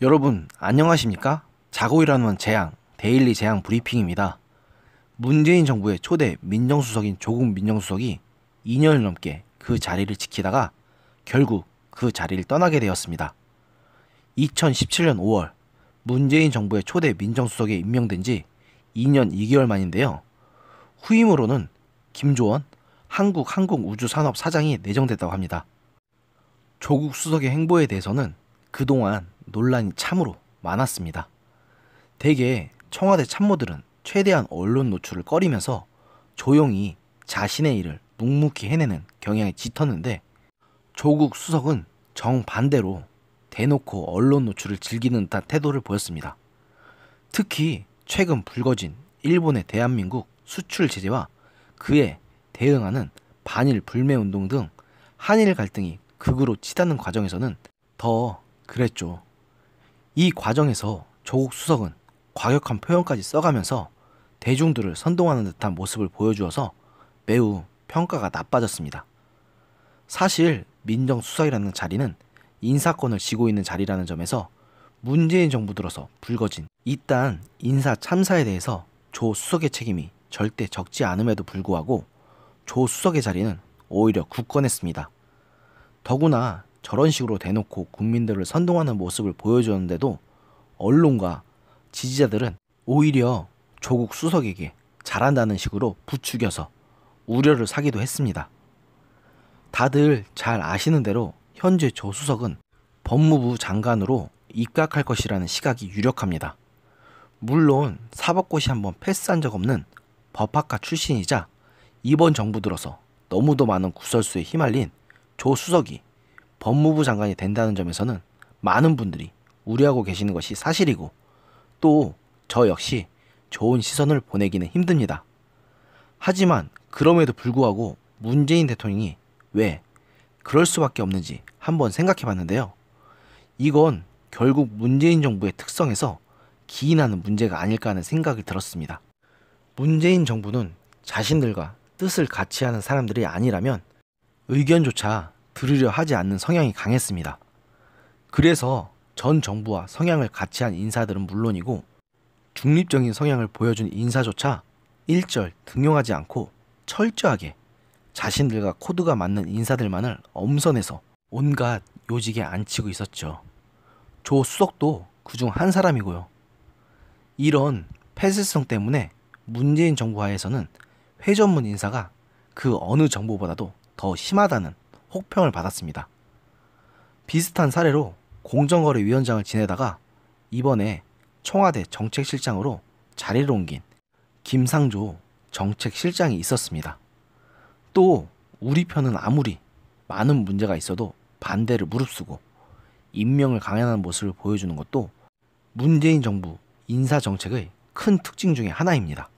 여러분 안녕하십니까? 자고 일어나는 재앙 데일리 재앙 브리핑입니다. 문재인 정부의 초대 민정수석인 조국 민정수석이 2년을 넘게 그 자리를 지키다가 결국 그 자리를 떠나게 되었습니다. 2017년 5월 문재인 정부의 초대 민정수석에 임명된 지 2년 2개월 만인데요. 후임으로는 김조원 한국항공우주산업 사장이 내정됐다고 합니다. 조국 수석의 행보에 대해서는 그동안 논란이 참으로 많았습니다. 대개 청와대 참모들은 최대한 언론 노출을 꺼리면서 조용히 자신의 일을 묵묵히 해내는 경향이 짙었는데, 조국 수석은 정반대로 대놓고 언론 노출을 즐기는 듯한 태도를 보였습니다. 특히 최근 불거진 일본의 대한민국 수출 제재와 그에 대응하는 반일 불매운동 등 한일 갈등이 극으로 치닫는 과정에서는 더 그랬죠. 이 과정에서 조국 수석은 과격한 표현까지 써가면서 대중들을 선동하는 듯한 모습을 보여주어서 매우 평가가 나빠졌습니다. 사실 민정수석이라는 자리는 인사권을 쥐고 있는 자리라는 점에서 문재인 정부 들어서 불거진 이딴 인사 참사에 대해서 조 수석의 책임이 절대 적지 않음에도 불구하고 조 수석의 자리는 오히려 굳건했습니다. 더구나 저런 식으로 대놓고 국민들을 선동하는 모습을 보여주었는데도 언론과 지지자들은 오히려 조국 수석에게 잘한다는 식으로 부추겨서 우려를 사기도 했습니다. 다들 잘 아시는 대로 현재 조 수석은 법무부 장관으로 입각할 것이라는 시각이 유력합니다. 물론 사법고시 한번 패스한 적 없는 법학과 출신이자 이번 정부 들어서 너무도 많은 구설수에 휘말린 조 수석이 법무부 장관이 된다는 점에서는 많은 분들이 우려하고 계시는 것이 사실이고, 또 저 역시 좋은 시선을 보내기는 힘듭니다. 하지만 그럼에도 불구하고 문재인 대통령이 왜 그럴 수밖에 없는지 한번 생각해 봤는데요. 이건 결국 문재인 정부의 특성에서 기인하는 문제가 아닐까 하는 생각이 들었습니다. 문재인 정부는 자신들과 뜻을 같이 하는 사람들이 아니라면 의견조차 들으려 하지 않는 성향이 강했습니다. 그래서 전 정부와 성향을 같이 한 인사들은 물론이고 중립적인 성향을 보여준 인사조차 일절 등용하지 않고 철저하게 자신들과 코드가 맞는 인사들만을 엄선해서 온갖 요직에 앉히고 있었죠. 조 수석도 그중 한 사람이고요. 이런 폐쇄성 때문에 문재인 정부 하에서는 회전문 인사가 그 어느 정부보다도 더 심하다는 혹평을 받았습니다. 비슷한 사례로 공정거래위원장을 지내다가 이번에 청와대 정책실장으로 자리를 옮긴 김상조 정책실장이 있었습니다. 또 우리 편은 아무리 많은 문제가 있어도 반대를 무릅쓰고 임명을 강행하는 모습을 보여주는 것도 문재인 정부 인사정책의 큰 특징 중에 하나입니다.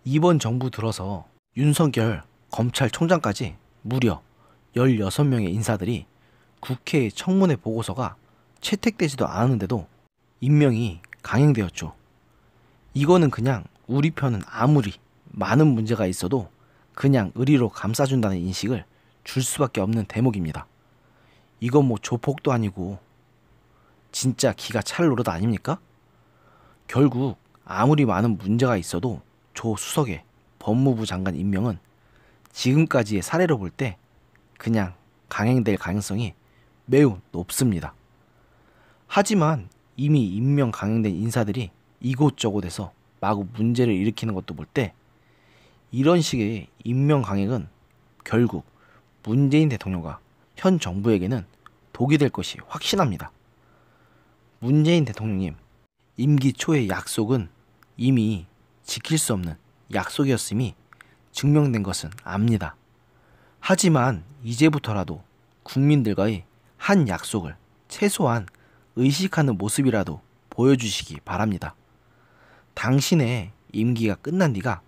이번 정부 들어서 윤석열 검찰총장까지 무려 16명의 인사들이 국회의 청문회 보고서가 채택되지도 않았는데도 임명이 강행되었죠. 이거는 그냥 우리 편은 아무리 많은 문제가 있어도 그냥 의리로 감싸준다는 인식을 줄 수밖에 없는 대목입니다. 이건 뭐 조폭도 아니고 진짜 기가 찰 노릇 아닙니까? 결국 아무리 많은 문제가 있어도 조 수석의 법무부 장관 임명은 지금까지의 사례로 볼 때 그냥 강행될 가능성이 매우 높습니다. 하지만 이미 임명 강행된 인사들이 이곳저곳에서 마구 문제를 일으키는 것도 볼 때 이런 식의 임명 강행은 결국 문재인 대통령과 현 정부에게는 독이 될 것이 확신합니다. 문재인 대통령님, 임기 초의 약속은 이미 지킬 수 없는 약속이었음이 증명된 것은 압니다. 하지만 이제부터라도 국민들과의 한 약속을 최소한 의식하는 모습이라도 보여주시기 바랍니다. 당신의 임기가 끝난 뒤가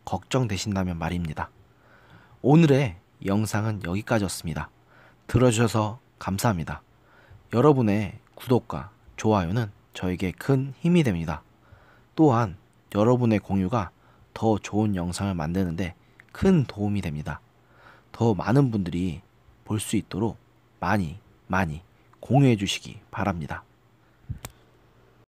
걱정되신다면 말입니다. 오늘의 영상은 여기까지였습니다. 들어주셔서 감사합니다. 여러분의 구독과 좋아요는 저에게 큰 힘이 됩니다. 또한 여러분의 공유가 더 좋은 영상을 만드는데 큰 도움이 됩니다. 더 많은 분들이 볼 수 있도록 많이 공유해 주시기 바랍니다.